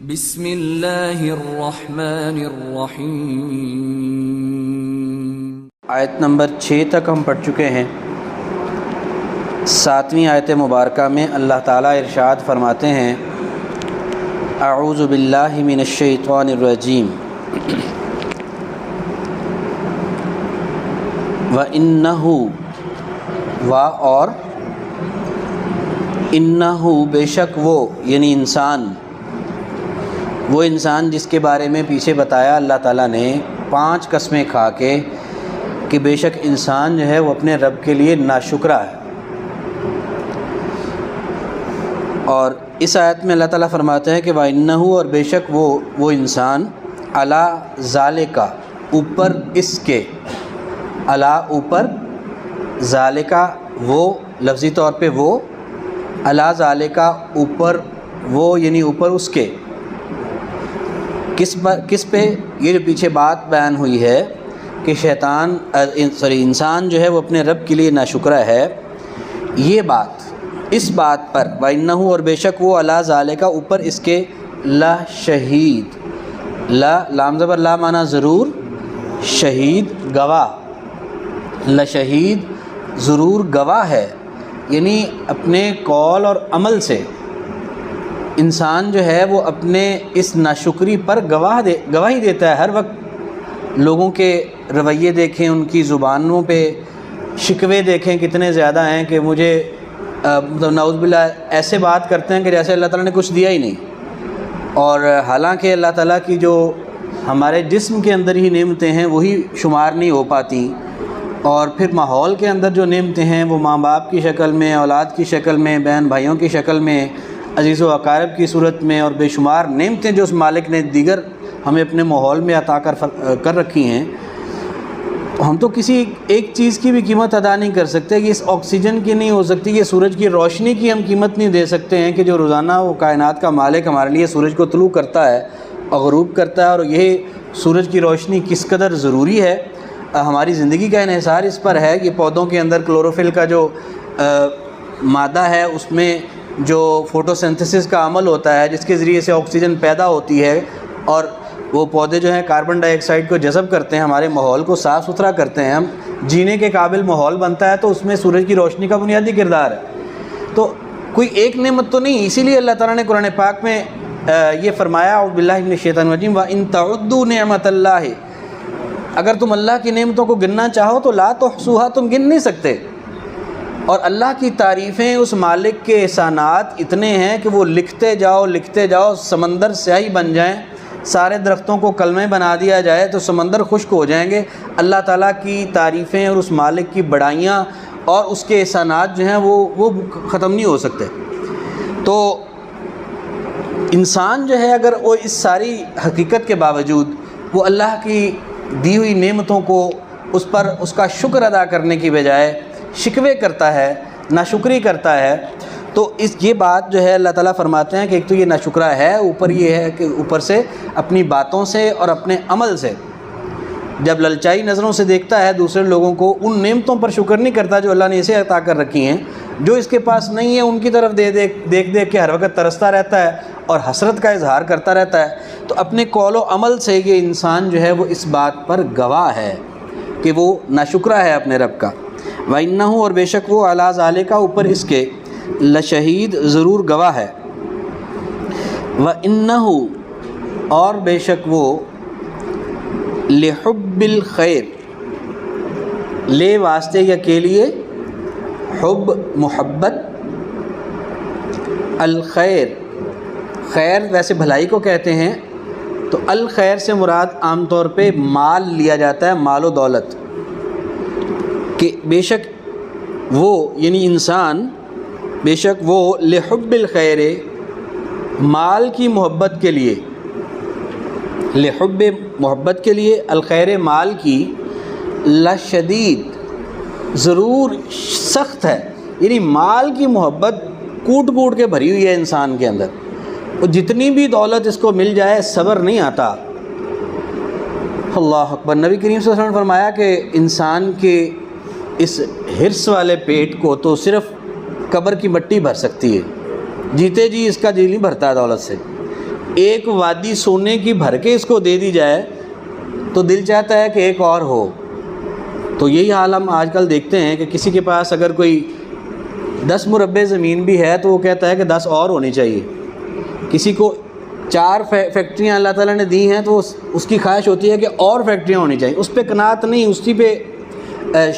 بسم اللہ الرحمن الرحیم۔ آیت نمبر 6 تک ہم پڑھ چکے ہیں۔ 7ویں آیت مبارکہ میں اللہ تعالیٰ ارشاد فرماتے ہیں اعوذ باللہ من الشیطان الرجیم وَإِنَّهُ اور انہ بے شک وہ یعنی وہ انسان جس کے بارے میں پیچھے بتایا اللہ تعالیٰ نے 5 قسمیں کھا کے کہ بے شک انسان جو ہے وہ اپنے رب کے لیے ناشکرا ہے۔ اور اس آیت میں اللہ تعالیٰ فرماتے ہیں کہ وَإِنَّهُ اور بے شک وہ انسان عَلَى ذَلِكَ اوپر اس کے، عَلَى اوپر، ذَلِكَ وہ لفظی طور پہ وہ، عَلَى ذَلِكَ اوپر وہ یعنی اوپر اس کے، کس پہ؟ یہ جو پیچھے بات بیان ہوئی ہے کہ انسان جو ہے وہ اپنے رب کے لیے ناشکرا ہے، یہ بات اس بات پر وَإِنَّهُ اور بے شک وہ عَلَى ذَلِكَ اوپر اس کے لَشَہِید، لام زبر لا معنی ضرور، شہید گواہ، لشہید ضرور گواہ ہے، یعنی اپنے قول اور عمل سے انسان جو ہے وہ اپنے اس ناشکری پر گواہی دیتا ہے۔ ہر وقت لوگوں کے رویے دیکھیں، ان کی زبانوں پہ شکوے دیکھیں کتنے زیادہ ہیں کہ مجھے نعوذ باللہ ایسے بات کرتے ہیں کہ جیسے اللہ تعالیٰ نے کچھ دیا ہی نہیں، اور حالانکہ اللہ تعالیٰ کی جو ہمارے جسم کے اندر ہی نعمتیں ہیں وہی شمار نہیں ہو پاتی، اور پھر ماحول کے اندر جو نعمتیں ہیں وہ ماں باپ کی شکل میں، اولاد کی شکل میں، بہن بھائیوں کی شکل میں، عزیز و اقارب کی صورت میں، اور بے شمار نعمتیں جو اس مالک نے دیگر ہمیں اپنے ماحول میں عطا کر رکھی ہیں، ہم تو کسی ایک چیز کی بھی قیمت ادا نہیں کر سکتے، کہ اس آکسیجن کی نہیں ہو سکتی، یہ سورج کی روشنی کی ہم قیمت نہیں دے سکتے ہیں کہ جو روزانہ وہ کائنات کا مالک ہمارے لیے سورج کو طلوع کرتا ہے اور غروب کرتا ہے، اور یہ سورج کی روشنی کس قدر ضروری ہے ہماری زندگی کا انحصار اس پر ہے کہ پودوں کے اندر کلوروفل کا جو مادہ ہے اس میں جو فوٹو سنتھسس کا عمل ہوتا ہے جس کے ذریعے سے آکسیجن پیدا ہوتی ہے، اور وہ پودے جو ہیں کاربن ڈائی آکسائڈ کو جذب کرتے ہیں، ہمارے ماحول کو صاف ستھرا کرتے ہیں، ہم جینے کے قابل ماحول بنتا ہے، تو اس میں سورج کی روشنی کا بنیادی کردار ہے۔ تو کوئی ایک نعمت تو نہیں، اسی لیے اللہ تعالیٰ نے قرآن پاک میں یہ فرمایا اعوذ باللہ من الشیطان الرجیم وَإِن تَعُدُّوا نِعْمَةَ اللَّهِ، اگر تم اللہ کی نعمتوں کو گننا چاہو تو لا تحصوها، تم گن نہیں سکتے۔ اور اللہ کی تعریفیں، اس مالک کے احسانات اتنے ہیں کہ وہ لکھتے جاؤ، سمندر سیاہی بن جائیں، سارے درختوں کو کلمے بنا دیا جائے تو سمندر خشک ہو جائیں گے۔ اللہ تعالیٰ کی تعریفیں اور اس مالک کی بڑائیاں اور اس کے احسانات جو ہیں وہ ختم نہیں ہو سکتے۔ تو انسان جو ہے اگر وہ اس ساری حقیقت کے باوجود وہ اللہ کی دی ہوئی نعمتوں کو اس پر اس کا شکر ادا کرنے کی بجائے شکوے کرتا ہے، ناشکری کرتا ہے، تو یہ بات جو ہے اللہ تعالیٰ فرماتے ہیں کہ ایک تو یہ ناشکرا ہے، اوپر یہ ہے کہ اوپر سے اپنی باتوں سے اور اپنے عمل سے جب للچائی نظروں سے دیکھتا ہے دوسرے لوگوں کو، ان نعمتوں پر شکر نہیں کرتا جو اللہ نے اسے عطا کر رکھی ہیں، جو اس کے پاس نہیں ہے ان کی طرف دیکھ کے ہر وقت ترستا رہتا ہے اور حسرت کا اظہار کرتا رہتا ہے۔ تو اپنے قول و عمل سے یہ انسان جو ہے وہ اس بات پر گواہ ہے کہ وہ ناشکرا ہے اپنے رب کا۔ وَإِنَّهُ اور بے شک وہ عَلَى ذَلِكَ اوپر اس کے لشہید ضرور گواہ ہے۔ وَإِنَّهُ اور بے شک وہ لِحُبِّ الْخَيْرِ، لے واسطے یا کے لیے، حب محبت، الخیر خیر ویسے بھلائی کو کہتے ہیں، تو الخیر سے مراد عام طور پہ مال لیا جاتا ہے، مال و دولت، کہ بے شک وہ یعنی انسان بے شک وہ لحب الخیر مال کی محبت کے لیے، لحب محبت کے لیے، الخیر مال کی، لشدید ضرور سخت ہے، یعنی مال کی محبت کوٹ کے بھری ہوئی ہے انسان کے اندر، اور جتنی بھی دولت اس کو مل جائے صبر نہیں آتا۔ اللہ اکبر۔ نبی کریم صلی اللہ علیہ وسلم نے فرمایا کہ انسان کے اس حرص والے پیٹ کو تو صرف قبر کی مٹی بھر سکتی ہے، جیتے جی اس کا جی نہیں بھرتا ہے دولت سے، ایک وادی سونے کی بھر کے اس کو دے دی جائے تو دل چاہتا ہے کہ ایک اور ہو۔ تو یہی حال ہم آج کل دیکھتے ہیں کہ کسی کے پاس اگر کوئی 10 مربع زمین بھی ہے تو وہ کہتا ہے کہ 10 اور ہونی چاہیے۔ کسی کو 4 فیکٹریاں اللہ تعالیٰ نے دی ہیں تو اس کی خواہش ہوتی ہے کہ اور فیکٹریاں ہونی چاہیے۔ اس پہ قناعت نہیں، اسی پہ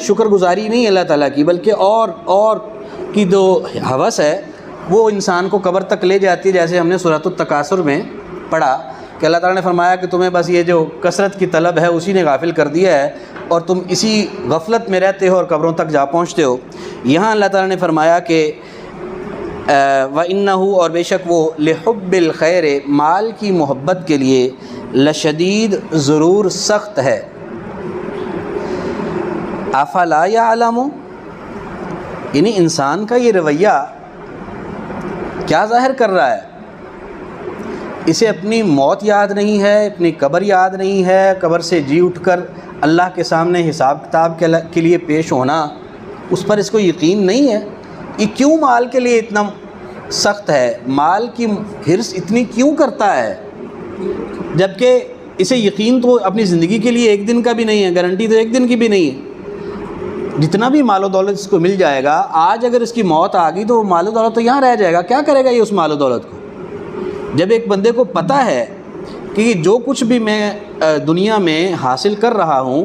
شکر گزاری نہیں اللہ تعالیٰ کی، بلکہ اور کی جو ہوس ہے وہ انسان کو قبر تک لے جاتی ہے۔ جیسے ہم نے سورۃ التکاثر میں پڑھا کہ اللہ تعالیٰ نے فرمایا کہ تمہیں بس یہ جو کثرت کی طلب ہے اسی نے غافل کر دیا ہے اور تم اسی غفلت میں رہتے ہو اور قبروں تک جا پہنچتے ہو۔ یہاں اللہ تعالیٰ نے فرمایا کہ وَإِنَّهُ اور بے شک وہ لِحُبِّ الْخَيْرِ مال کی محبت کے لیے لشدید ضرور سخت ہے۔ افلا یعلم، یعنی انسان کا یہ رویہ کیا ظاہر کر رہا ہے؟ اسے اپنی موت یاد نہیں ہے، اپنی قبر یاد نہیں ہے، قبر سے جی اٹھ کر اللہ کے سامنے حساب کتاب کے لیے پیش ہونا، اس پر اس کو یقین نہیں ہے۔ یہ کیوں مال کے لیے اتنا سخت ہے؟ مال کی حرص اتنی کیوں کرتا ہے؟ جبکہ اسے یقین تو اپنی زندگی کے لیے ایک دن کا بھی نہیں ہے، گارنٹی تو ایک دن کی بھی نہیں ہے۔ جتنا بھی مال و دولت اس کو مل جائے گا، آج اگر اس کی موت آ گئی تو وہ مال و دولت تو یہاں رہ جائے گا۔ کیا کرے گا یہ اس مال و دولت کو؟ جب ایک بندے کو پتہ ہے کہ جو کچھ بھی میں دنیا میں حاصل کر رہا ہوں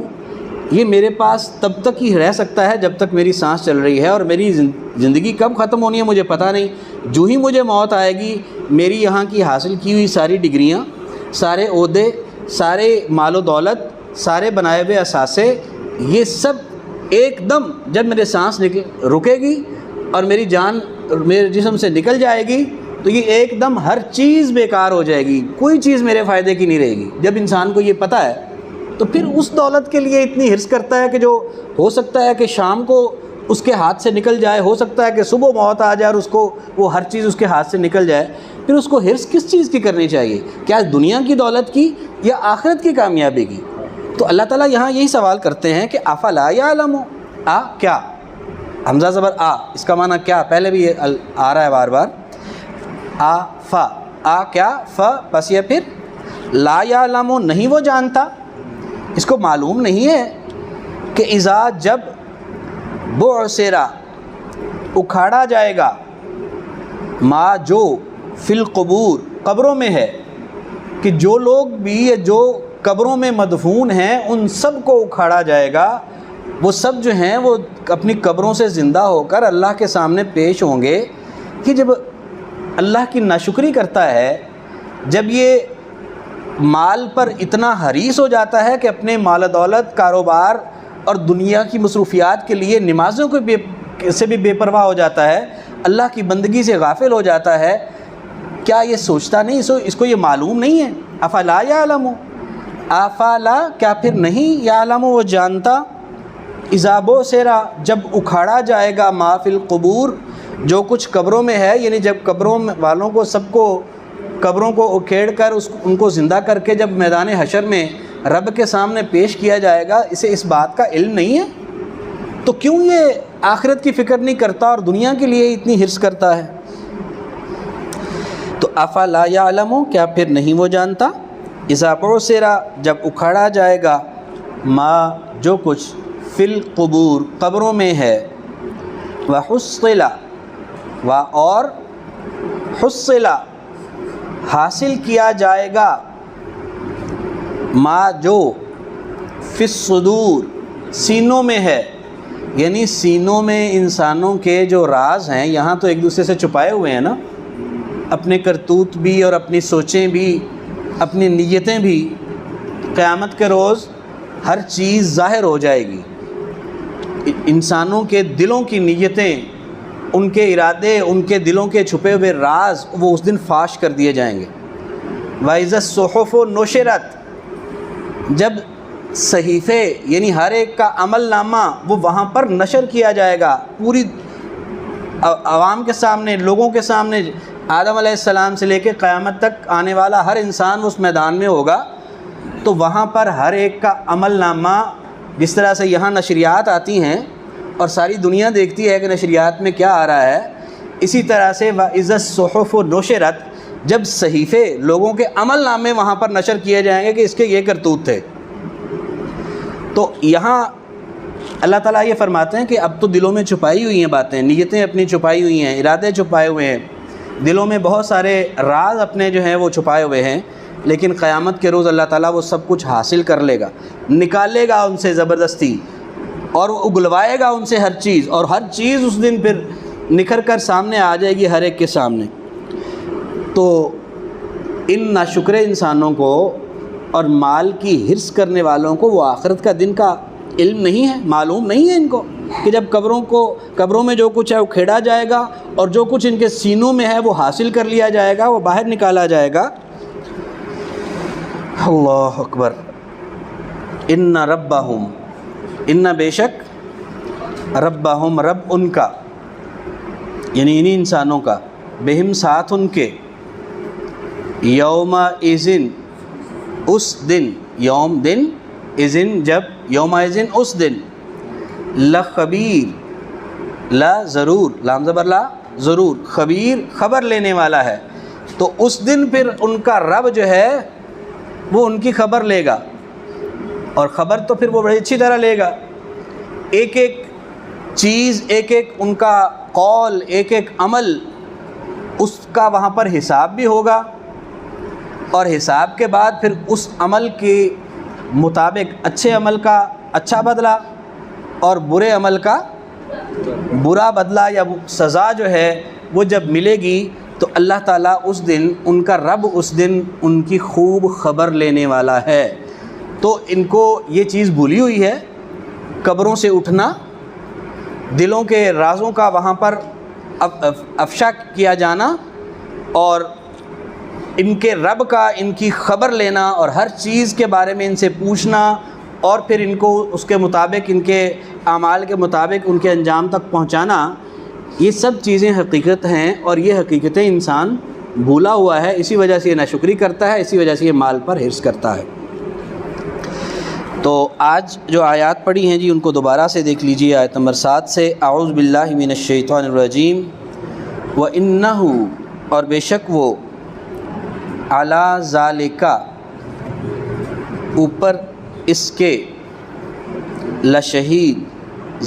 یہ میرے پاس تب تک ہی رہ سکتا ہے جب تک میری سانس چل رہی ہے، اور میری زندگی کب ختم ہونی ہے مجھے پتہ نہیں۔ جو ہی مجھے موت آئے گی، میری یہاں کی حاصل کی ہوئی ساری ڈگریاں، سارے عہدے، سارے مال و دولت، سارے بنائے ہوئے اثاثے، یہ سب ایک دم جب میرے سانس رکے گی اور میری جان میرے جسم سے نکل جائے گی تو یہ ایک دم ہر چیز بیکار ہو جائے گی، کوئی چیز میرے فائدے کی نہیں رہے گی۔ جب انسان کو یہ پتہ ہے تو پھر اس دولت کے لیے اتنی حرص کرتا ہے کہ جو ہو سکتا ہے کہ شام کو اس کے ہاتھ سے نکل جائے، ہو سکتا ہے کہ صبح موت آ جائے اور اس کو وہ ہر چیز اس کے ہاتھ سے نکل جائے۔ پھر اس کو حرص کس چیز کی کرنی چاہیے؟ کیا دنیا کی دولت کی یا آخرت کی کامیابی کی؟ تو اللہ تعالیٰ یہاں یہی سوال کرتے ہیں کہ افلا یعلم، کیا حمزہ زبر اس کا معنی کیا؟ پہلے بھی یہ آ رہا ہے بار بار، کیا پس یہ پھر لا یعلم، نہیں وہ جانتا، اس کو معلوم نہیں ہے کہ اذا جب بعثرا اکھاڑا جائے گا، ما جو فی القبور قبروں میں ہے، کہ جو لوگ بھی جو قبروں میں مدفون ہیں ان سب کو اکھاڑا جائے گا۔ وہ سب جو ہیں وہ اپنی قبروں سے زندہ ہو کر اللہ کے سامنے پیش ہوں گے۔ کہ جب اللہ کی ناشکری کرتا ہے، جب یہ مال پر اتنا حریص ہو جاتا ہے کہ اپنے مال و دولت، کاروبار اور دنیا کی مصروفیات کے لیے نمازوں سے بھی بے پرواہ ہو جاتا ہے، اللہ کی بندگی سے غافل ہو جاتا ہے، کیا یہ سوچتا نہیں، اس کو یہ معلوم نہیں ہے؟ افلا یعلم، افلا کیا پھر نہیں، یعلم وہ جانتا، اذا بعثرا جب اکھاڑا جائے گا، ما فی القبور جو کچھ قبروں میں ہے، یعنی جب قبروں والوں کو سب کو قبروں کو اکھیڑ کر ان کو زندہ کر کے جب میدان حشر میں رب کے سامنے پیش کیا جائے گا، اسے اس بات کا علم نہیں ہے تو کیوں یہ آخرت کی فکر نہیں کرتا اور دنیا کے لیے اتنی حرص کرتا ہے؟ تو افلا یعلم، کیا پھر نہیں وہ جانتا، اذا بعثرا جب اکھاڑا جائے گا، ما جو کچھ فی القبور قبروں میں ہے، وحصل اور حصل حاصل کیا جائے گا، ما جو فی الصدور سینوں میں ہے، یعنی سینوں میں انسانوں کے جو راز ہیں یہاں تو ایک دوسرے سے چھپائے ہوئے ہیں نا، اپنے کرتوت بھی اور اپنی سوچیں بھی، اپنی نیتیں بھی، قیامت کے روز ہر چیز ظاہر ہو جائے گی۔ انسانوں کے دلوں کی نیتیں، ان کے ارادے، ان کے دلوں کے چھپے ہوئے راز وہ اس دن فاش کر دیے جائیں گے۔ وَإِذَا الصُّحُفُ نُشِرَتْ جب صحیفے یعنی ہر ایک کا عمل نامہ وہ وہاں پر نشر کیا جائے گا، پوری عوام کے سامنے، لوگوں کے سامنے، آدم علیہ السلام سے لے کے قیامت تک آنے والا ہر انسان اس میدان میں ہوگا، تو وہاں پر ہر ایک کا عمل نامہ، جس طرح سے یہاں نشریات آتی ہیں اور ساری دنیا دیکھتی ہے کہ نشریات میں کیا آ رہا ہے، اسی طرح سے وَإِذَا الصُّحُفُ نُشِرَتْ جب صحیفے لوگوں کے عمل نامے وہاں پر نشر کیے جائیں گے کہ اس کے یہ کرتوت تھے. تو یہاں اللہ تعالیٰ یہ فرماتے ہیں کہ اب تو دلوں میں چھپائی ہوئی ہیں باتیں، نیتیں اپنی چھپائی ہوئی ہیں، ارادے چھپائے ہوئے ہیں، دلوں میں بہت سارے راز اپنے جو ہیں وہ چھپائے ہوئے ہیں، لیکن قیامت کے روز اللہ تعالیٰ وہ سب کچھ حاصل کر لے گا، نکالے گا ان سے زبردستی، اور وہ اگلوائے گا ان سے ہر چیز، اور ہر چیز اس دن پھر نکھر کر سامنے آ جائے گی ہر ایک کے سامنے. تو ان ناشکر انسانوں کو اور مال کی حرص کرنے والوں کو وہ آخرت کا دن کا علم نہیں ہے، معلوم نہیں ہے ان کو کہ جب قبروں میں جو کچھ ہے وہ کھیڑا جائے گا، اور جو کچھ ان کے سینوں میں ہے وہ حاصل کر لیا جائے گا، وہ باہر نکالا جائے گا. اللہ اکبر. ان ربہم، ان بے شک، ربہم رب ان کا، یعنی انہی انسانوں کا، بہم ساتھ ان کے، یوم اذن اس دن، یوم دن، اذن جب، یوم اذن اس دن، لخبیر، لا ضرور، لام زبر لا ضرور، خبیر خبر لینے والا ہے. تو اس دن پھر ان کا رب جو ہے وہ ان کی خبر لے گا، اور خبر تو پھر وہ بڑی اچھی طرح لے گا. ایک ایک چیز، ایک ایک ان کا قول، ایک ایک عمل، اس کا وہاں پر حساب بھی ہوگا، اور حساب کے بعد پھر اس عمل کے مطابق اچھے عمل کا اچھا بدلہ اور برے عمل کا برا بدلہ یا سزا جو ہے وہ جب ملے گی، تو اللہ تعالیٰ اس دن، ان کا رب اس دن ان کی خوب خبر لینے والا ہے. تو ان کو یہ چیز بھولی ہوئی ہے، قبروں سے اٹھنا، دلوں کے رازوں کا وہاں پر افشا کیا جانا، اور ان کے رب کا ان کی خبر لینا، اور ہر چیز کے بارے میں ان سے پوچھنا، اور پھر ان کو اس کے مطابق، ان کے اعمال کے مطابق ان کے انجام تک پہنچانا. یہ سب چیزیں حقیقت ہیں، اور یہ حقیقتیں انسان بھولا ہوا ہے، اسی وجہ سے یہ ناشکری کرتا ہے، اسی وجہ سے یہ مال پر حرص کرتا ہے. تو آج جو آیات پڑھی ہیں جی ان کو دوبارہ سے دیکھ لیجیے. آیت نمبر 7 سے، اعوذ باللہ من الشیطان الرجیم، وَإِنَّهُ، اور بے شک وہ، عَلَى ذَلِكَ، اوپر اس کے، لشہید،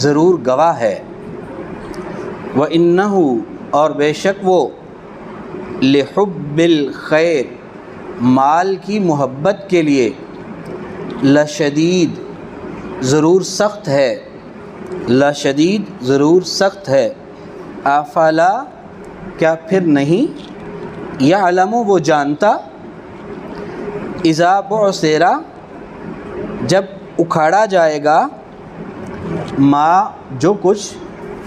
ضرور گواہ ہے، وَإِنَّهُ، اور بے شک وہ، لِحُبِّ الْخَيْرِ، مال کی محبت کے لیے، لشدید، ضرور سخت ہے، لشدید، ضرور سخت ہے. افلا، کیا پھر نہیں، یعلم، وہ جانتا، اذا بعثر، جب اکھاڑا جائے گا، ما، جو کچھ،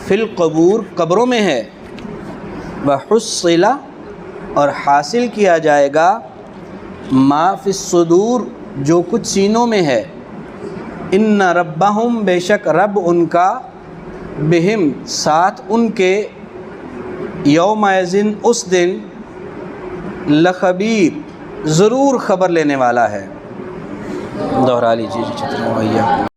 فی القبور، قبروں میں ہے، وحصل، اور حاصل کیا جائے گا، ما فی الصدور، جو کچھ سینوں میں ہے. ان ربہم، بے شک رب ان کا، بہم، ساتھ ان کے، یوم اذن، اس دن، لخبیر، ضرور خبر لینے والا ہے. دوہرا لیجیے جی.